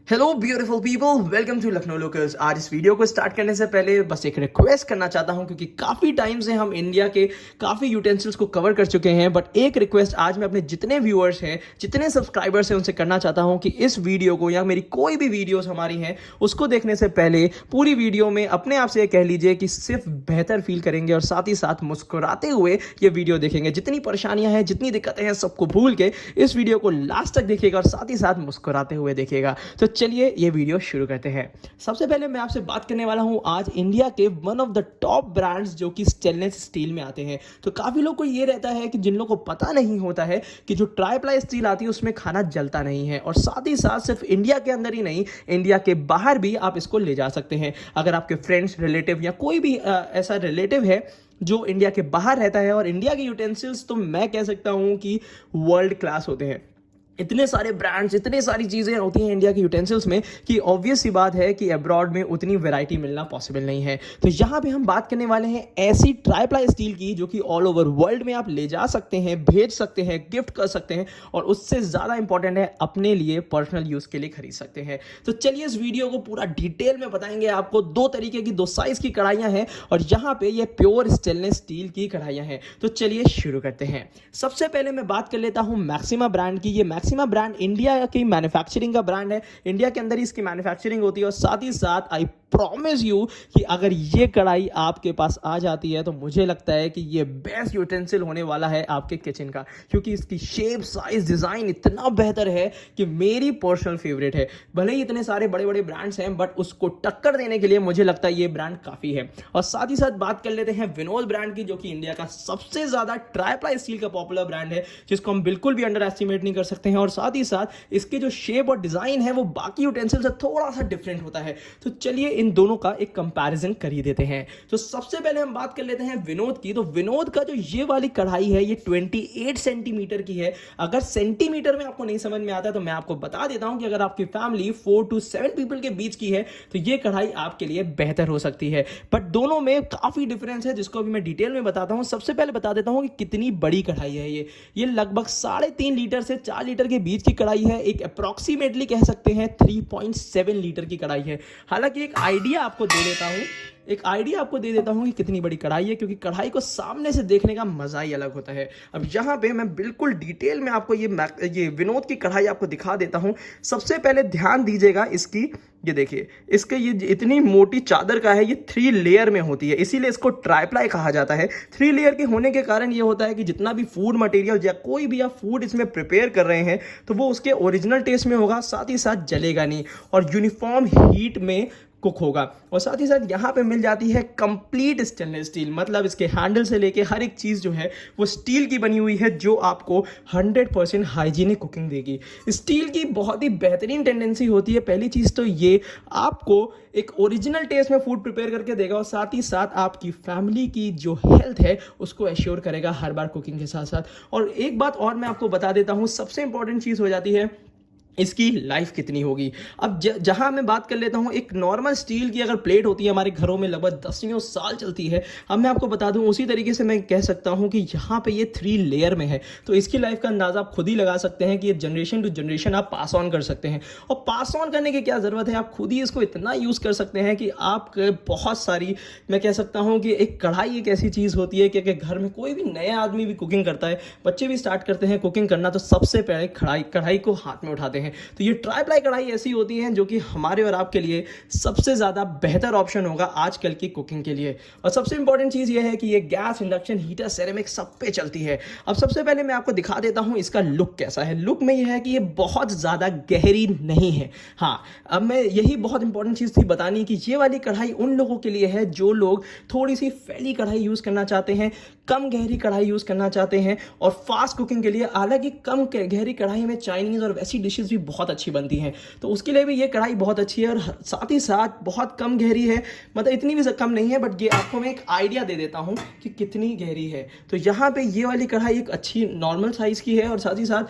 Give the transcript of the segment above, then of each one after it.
Hello beautiful people, welcome to Lucknow locals. आज इस video को स्टार्ट करने से पहले बस एक रिक्वेस्ट करना चाहता हूं, क्योंकि काफ़ी टाइम से हम इंडिया के काफ़ी यूटेंसिल्स को कवर कर चुके हैं। बट एक रिक्वेस्ट आज मैं अपने जितने व्यूअर्स हैं, जितने सब्सक्राइबर्स हैं, उनसे करना चाहता हूं कि इस वीडियो को या मेरी कोई भी वीडियोस हमारी हैं उसको देखने से पहले पूरी वीडियो में अपने आप से कह लीजिए कि सिर्फ बेहतर फील करेंगे और साथ ही साथ मुस्कुराते हुए ये वीडियो देखेंगे। जितनी परेशानियां हैं, जितनी दिक्कतें हैं, सबको भूल के इस वीडियो को लास्ट तक देखिएगा और साथ ही साथ मुस्कुराते हुए देखिएगा। तो चलिए ये वीडियो शुरू करते हैं। सबसे पहले मैं आपसे बात करने वाला हूं आज इंडिया के one of the top brands जो कि स्टेनलेस स्टील में आते हैं। तो काफी लोग को ये रहता है कि जिन लोगों को पता नहीं होता है कि जो ट्राई प्लाई स्टील आती है उसमें खाना जलता नहीं है, और साथ ही साथ सिर्फ इंडिया के अंदर ही नहीं, इंडिया के बाहर भी आप इसको ले जा सकते हैं। अगर आपके फ्रेंड्स, रिलेटिव या कोई भी ऐसा रिलेटिव है जो इंडिया के बाहर रहता है, और इंडिया के यूटेंसिल्स तो मैं कह सकता हूं कि वर्ल्ड क्लास होते हैं। इतने सारे ब्रांड्स, इतनी सारी चीज़ें होती हैं इंडिया के यूटेंसिल्स में कि ऑब्वियस सी बात है कि अब्रॉड में उतनी वैरायटी मिलना पॉसिबल नहीं है। तो यहाँ पे हम बात करने वाले हैं ऐसी ट्राई प्लाई स्टील की जो कि ऑल ओवर वर्ल्ड में आप ले जा सकते हैं, भेज सकते हैं, गिफ्ट कर सकते हैं, और उससे ज़्यादा इंपॉर्टेंट है अपने लिए पर्सनल यूज़ के लिए खरीद सकते हैं। तो चलिए इस वीडियो को पूरा डिटेल में बताएंगे आपको। दो तरीके की, दो साइज़ की कढ़ाइयाँ हैं, और यहाँ पे ये प्योर स्टेनलेस स्टील की कढ़ाइयाँ हैं। तो चलिए शुरू करते हैं। सबसे पहले मैं बात कर लेता हूँ मैक्सिमा ब्रांड की। ये मैक्सिमा ब्रांड इंडिया की मैन्युफैक्चरिंग का ब्रांड है, इंडिया के अंदर ही इसकी मैन्युफैक्चरिंग होती है। और साथ ही साथ आई प्रॉमिस यू कि अगर ये कढ़ाई आपके पास आ जाती है तो मुझे लगता है कि ये बेस्ट यूटेंसिल होने वाला है आपके किचन का, क्योंकि इसकी शेप, साइज, डिज़ाइन इतना बेहतर है कि मेरी पर्सनल फेवरेट है। भले ही इतने सारे बड़े बड़े ब्रांड्स हैं, बट उसको टक्कर देने के लिए मुझे लगता है ये ब्रांड काफ़ी है। और साथ ही साथ बात कर लेते हैं विनोद ब्रांड की, जो कि इंडिया का सबसे ज़्यादा ट्राई प्लाई स्टील का पॉपुलर ब्रांड है, जिसको हम बिल्कुल भी अंडर एस्टिमेट नहीं कर सकते हैं। और साथ ही साथ इसके जो शेप और डिज़ाइन है वो बाकी यूटेंसिल से थोड़ा सा डिफरेंट होता है। तो चलिए इन दोनों का एक कंपैरिजन कर ही देते हैं। तो सबसे पहले हम बात कर लेते हैं विनोद की। तो विनोद का जो ये वाली कढ़ाई है ये 28 सेंटीमीटर की है। अगर सेंटीमीटर में आपको नहीं समझ में आता है तो मैं आपको बता देता हूं कि अगर आपकी फैमिली 4 to 7 पीपल के बीच की है तो ये कढ़ाई आपके लिए बेहतर हो सकती है। बट दोनों में काफी डिफरेंस है, जिसको अभी मैं डिटेल में बताता हूं। सबसे पहले बता देता हूं कि कितनी बड़ी कढ़ाई है ये लगभग 3.5 लीटर से 4 लीटर के बीच की कढ़ाई है। एक अप्रॉक्सीमेटली कह सकते हैं 3.7 लीटर की कढ़ाई है। हालांकि एक आइडिया आपको दे देता हूं कि कितनी बड़ी कढ़ाई है, क्योंकि कढ़ाई को सामने से देखने का मजा ही अलग होता है। अब यहाँ पे मैं बिल्कुल डिटेल में आपको ये विनोद की कढ़ाई आपको दिखा देता हूं। सबसे पहले ध्यान दीजिएगा इसकी, ये देखिए, इसके ये इतनी मोटी चादर का है, ये 3 लेयर में होती है, इसीलिए इसको ट्राई प्लाई कहा जाता है। 3 लेयर के होने के कारण ये होता है कि जितना भी फूड मटेरियल या कोई भी आप फूड इसमें प्रिपेयर कर रहे हैं तो वो उसके ओरिजिनल टेस्ट में होगा, साथ ही साथ जलेगा नहीं और यूनिफॉर्म हीट में कुक होगा। और साथ ही साथ यहाँ पे मिल जाती है कंप्लीट स्टेनलेस स्टील, मतलब इसके हैंडल से लेके हर एक चीज़ जो है वो स्टील की बनी हुई है, जो आपको 100% हाइजीनिक कुकिंग देगी। स्टील की बहुत ही बेहतरीन टेंडेंसी होती है, पहली चीज़ तो ये आपको एक ओरिजिनल टेस्ट में फूड प्रिपेयर करके देगा, और साथ ही साथ आपकी फैमिली की जो हेल्थ है उसको एश्योर करेगा हर बार कुकिंग के साथ साथ। और एक बात और मैं आपको बता देता हूँ, सबसे इंपॉर्टेंट चीज़ हो जाती है इसकी लाइफ कितनी होगी। अब जहां मैं बात कर लेता हूं, एक नॉर्मल स्टील की अगर प्लेट होती है हमारे घरों में लगभग 10 साल चलती है। अब मैं आपको बता दूं, उसी तरीके से मैं कह सकता हूं कि यहां पे ये 3 लेयर में है, तो इसकी लाइफ का अंदाजा आप खुद ही लगा सकते हैं कि ये जनरेशन टू जनरेशन आप पास ऑन कर सकते हैं। और पास ऑन करने की क्या ज़रूरत है, आप खुद ही इसको इतना यूज़ कर सकते हैं कि आप बहुत सारी, मैं कह सकता हूँ कि एक कढ़ाई एक ऐसी चीज़ होती है कि घर में कोई भी नया आदमी भी कुकिंग करता है, बच्चे भी स्टार्ट करते हैं कुकिंग करना, तो सबसे पहले कढ़ाई को हाथ में उठाते हैं। तो ये ट्राई प्लाई कढ़ाई ऐसी होती है जो कि हमारे और आपके लिए सबसे ज़्यादा बेहतर ऑप्शन होगा आजकल की कुकिंग के लिए। और सबसे इंपॉर्टेंट चीज़ ये है कि ये गैस, इंडक्शन, हीटर, सेरेमिक सब पे चलती है। अब सबसे पहले मैं आपको दिखा देता हूँ इसका लुक कैसा है। लुक में यह है कि ये बहुत ज़्यादा गहरी नहीं है। हाँ, अब मैं यही बहुत इंपॉर्टेंट चीज़ थी बतानी कि ये वाली कढ़ाई उन लोगों के लिए है जो लोग थोड़ी सी फैली कढ़ाई यूज़ करना चाहते हैं, कम गहरी कढ़ाई यूज़ करना चाहते हैं, और फास्ट कुकिंग के लिए। हालांकि कम गहरी कढ़ाई में चाइनीज़ और वैसी डिशेस भी बहुत अच्छी बनती हैं, तो उसके लिए भी ये कढ़ाई बहुत अच्छी है। और साथ ही साथ बहुत कम गहरी है, मतलब इतनी भी कम नहीं है, बट ये आपको मैं एक आइडिया दे देता हूँ कि कितनी गहरी है। तो यहाँ पे ये वाली कढ़ाई एक अच्छी नॉर्मल साइज़ की है, और साथ ही साथ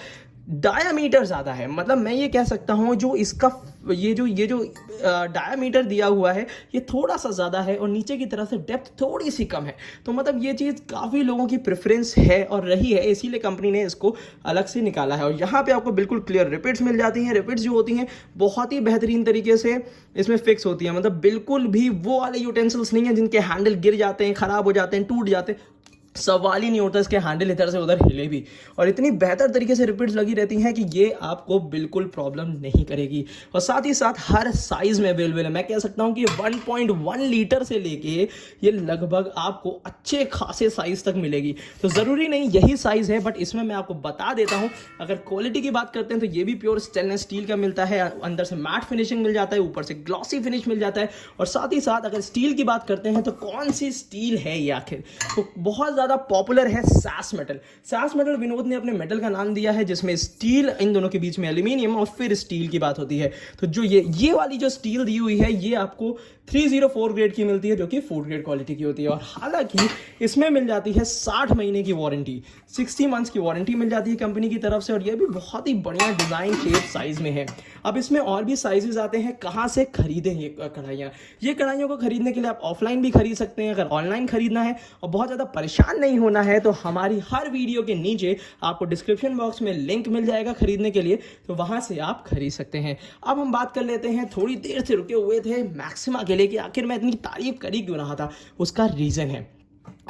डायामीटर ज़्यादा है, मतलब मैं ये कह सकता हूँ जो इसका ये जो डायामीटर दिया हुआ है ये थोड़ा सा ज़्यादा है और नीचे की तरफ से डेप्थ थोड़ी सी कम है। तो मतलब ये चीज़ काफ़ी लोगों की प्रेफरेंस है और रही है, इसीलिए कंपनी ने इसको अलग से निकाला है। और यहाँ पे आपको बिल्कुल क्लियर रिपिट्स मिल जाती हैं। रिपिट्स जो होती हैं बहुत ही बेहतरीन तरीके से इसमें फिक्स होती है, मतलब बिल्कुल भी वो वाले यूटेंसिल्स नहीं है जिनके हैंडल गिर जाते हैं, खराब हो जाते हैं, टूट जाते हैं। सवाल ही नहीं होता इसके हैंडल इधर से उधर हिले भी, और इतनी बेहतर तरीके से रिपिट्स लगी रहती हैं कि ये आपको बिल्कुल प्रॉब्लम नहीं करेगी। और साथ ही साथ हर साइज में अवेलेबल है। मैं कह सकता हूं कि 1.1 लीटर से लेके ये लगभग आपको अच्छे खासे साइज तक मिलेगी। तो ज़रूरी नहीं यही साइज है, बट इसमें मैं आपको बता देता हूं। अगर क्वालिटी की बात करते हैं तो ये भी प्योर स्टेनलेस स्टील का मिलता है, अंदर से मैट फिनिशिंग मिल जाता है, ऊपर से ग्लॉसी फिनिश मिल जाता है। और साथ ही साथ अगर स्टील की बात करते हैं तो कौन सी स्टील है ये आखिर, तो बहुत ज़्यादा पॉपुलर है सास मेटल। सास मेटल विनोद ने अपने मेटल का नाम दिया है, जिसमें स्टील, इन दोनों के बीच में एल्यूमिनियम और फिर स्टील की बात होती है। तो जो ये वाली जो स्टील दी हुई है ये आपको 304 ग्रेड की मिलती है, जो कि फूड ग्रेड क्वालिटी की होती है। और हालांकि इसमें मिल जाती है 60 महीने की वारंटी, 60 मंथ्स की वारंटी मिल जाती है कंपनी की तरफ से। और ये भी बहुत ही बढ़िया डिज़ाइन शेप साइज में है। अब इसमें और भी साइजेस आते हैं। कहाँ से खरीदें ये कढ़ाइयाँ? ये कढ़ाइयों को खरीदने के लिए आप ऑफलाइन भी खरीद सकते हैं। अगर ऑनलाइन खरीदना है और बहुत ज़्यादा परेशान नहीं होना है तो हमारी हर वीडियो के नीचे आपको डिस्क्रिप्शन बॉक्स में लिंक मिल जाएगा खरीदने के लिए, तो वहाँ से आप खरीद सकते हैं। अब हम बात कर लेते हैं, थोड़ी देर से रुके हुए थे मैक्सिमा के लिए कि आखिर मैं इतनी तारीफ करी क्यों रहा था। उसका रीज़न है,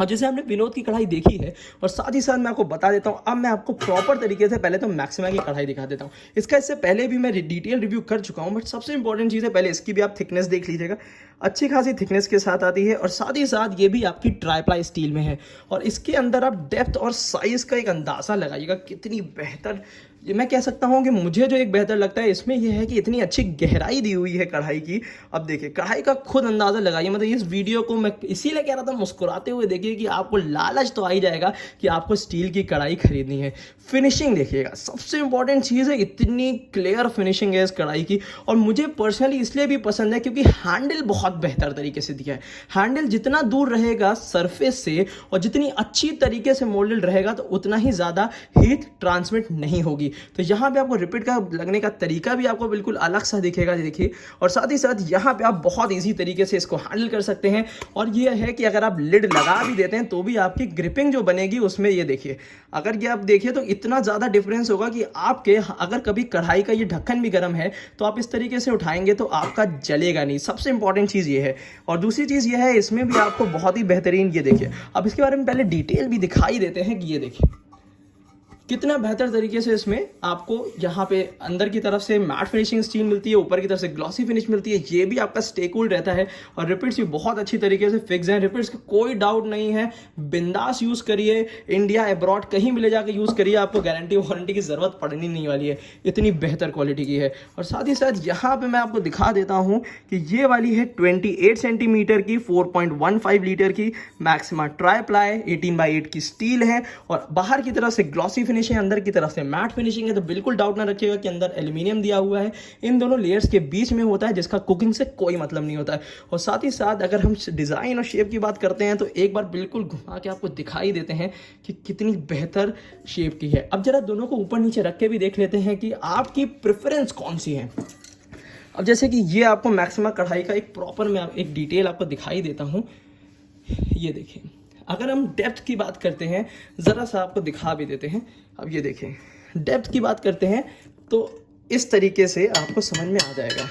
और जैसे हमने विनोद की कढ़ाई देखी है और साथ ही साथ मैं आपको बता देता हूँ, अब मैं आपको प्रॉपर तरीके से पहले तो मैक्सिमा की कढ़ाई दिखा देता हूँ। इसका इससे पहले भी मैं डिटेल रिव्यू कर चुका हूँ, बट सबसे इंपॉर्टेंट चीज़ है पहले इसकी भी आप थिकनेस देख लीजिएगा। अच्छी खासी थिकनेस के साथ आती है और साथ ही साथ ये भी आपकी ट्राईप्लाई स्टील में है। और इसके अंदर आप डेप्थ और साइज़ का एक अंदाज़ा लगाइएगा कितनी बेहतर। ये मैं कह सकता हूँ कि मुझे जो एक बेहतर लगता है इसमें यह है कि इतनी अच्छी गहराई दी हुई है कढ़ाई की। अब देखिए कढ़ाई का खुद अंदाज़ा लगाइए, मतलब इस वीडियो को मैं इसीलिए कह रहा था मुस्कुराते हुए देखिए कि आपको लालच तो आ ही जाएगा कि आपको स्टील की कढ़ाई खरीदनी है। फिनिशिंग देखिएगा, सबसे इंपॉर्टेंट चीज़ है, इतनी क्लियर फिनिशिंग है इस कढ़ाई की। और मुझे पर्सनली इसलिए भी पसंद है क्योंकि हैंडल बहुत बेहतर तरीके से दिया है। हैंडल जितना दूर रहेगा सरफेस से और जितनी अच्छी तरीके से मोल्डेड रहेगा तो उतना ही ज़्यादा हीट ट्रांसमिट नहीं होगी। तो यहाँ पे आपको रिपिट का लगने का तरीका भी आपको बिल्कुल अलग सा दिखेगा, देखिए। और साथ ही साथ यहाँ पे आप बहुत इजी तरीके से इसको हैंडल कर सकते हैं। और ये है कि अगर आप लिड लगा भी देते हैं तो भी आपकी ग्रिपिंग जो बनेगी उसमें, ये देखिए, अगर ये आप देखिए तो इतना ज़्यादा डिफरेंस होगा कि आपके, अगर कभी कढ़ाई का ये ढक्कन भी गर्म है तो आप इस तरीके से उठाएंगे तो आपका जलेगा नहीं। सबसे इंपॉर्टेंट चीज़ ये है। और दूसरी चीज़ ये है, इसमें भी आपको बहुत ही बेहतरीन, ये देखिए, अब इसके बारे में पहले डिटेल भी दिखाई देते हैं कि ये देखिए कितना बेहतर तरीके से इसमें आपको यहाँ पे अंदर की तरफ से मैट फिनिशिंग स्टील मिलती है, ऊपर की तरफ से ग्लॉसी फिनिश मिलती है। ये भी आपका स्टे कूल रहता है और रिपिट्स भी बहुत अच्छी तरीके से फिक्स हैं। रिपिट्स का कोई डाउट नहीं है, बिंदास यूज़ करिए, इंडिया अब्रॉड कहीं भी ले जाकर यूज़ करिए, आपको गारंटी वारंटी की ज़रूरत पड़नी नहीं वाली है, इतनी बेहतर क्वालिटी की है। और साथ ही साथ यहाँ पर मैं आपको दिखा देता हूँ कि ये वाली है 28 सेंटीमीटर की 4.15 लीटर की मैक्सिमा ट्राईप्लाई 18x8 की स्टील है। और बाहर की तरफ से ग्लॉसी फिनिश है, अंदर की तरफ से मैट फिनिशिंग है। तो बिल्कुल डाउट ना रखिएगा कि अंदर एल्यूमिनियम दिया हुआ है, इन दोनों लेयर्स के बीच में होता है, जिसका कुकिंग से कोई मतलब नहीं होता है। और साथ ही साथ अगर हम डिज़ाइन और शेप की बात करते हैं तो एक बार बिल्कुल घुमा के आपको दिखाई देते हैं कि कितनी बेहतर शेप की है। अब जरा दोनों को ऊपर नीचे रख के भी देख लेते हैं कि आपकी प्रेफरेंस कौन सी है। अब जैसे कि ये आपको मैक्सिमा कढ़ाई का एक प्रॉपर मैं एक डिटेल आपको दिखाई देता हूँ, ये देखिए। अगर हम डेप्थ की बात करते हैं, ज़रा सा आपको दिखा भी देते हैं। अब ये देखें, डेप्थ की बात करते हैं तो इस तरीके से आपको समझ में आ जाएगा।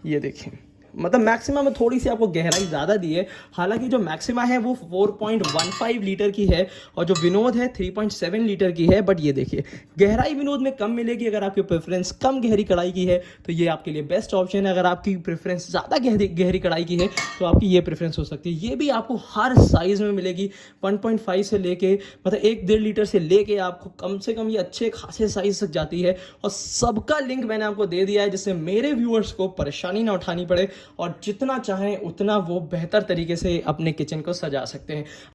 ये देखें, मतलब मैक्सिमा में थोड़ी सी आपको गहराई ज़्यादा दी है। हालांकि जो मैक्सिमा है वो 4.15 लीटर की है और जो विनोद है 3.7 लीटर की है। बट ये देखिए गहराई विनोद में कम मिलेगी। अगर आपकी प्रेफरेंस कम गहरी कढ़ाई की है तो ये आपके लिए बेस्ट ऑप्शन है। अगर आपकी प्रेफरेंस ज़्यादा गहरी कढ़ाई की है तो आपकी ये प्रेफरेंस हो सकती है। ये भी आपको हर साइज़ में मिलेगी, 1.5 से लेके, मतलब 1-1.5 लीटर से लेके आपको कम से कम ये अच्छे खासे साइज तक जाती है। और सबका लिंक मैंने आपको दे दिया है, जिससे मेरे व्यूअर्स को परेशानी ना उठानी पड़े और जितना चाहें उतना वो बेहतर तरीके से अपने किचन को सजा सकते हैं।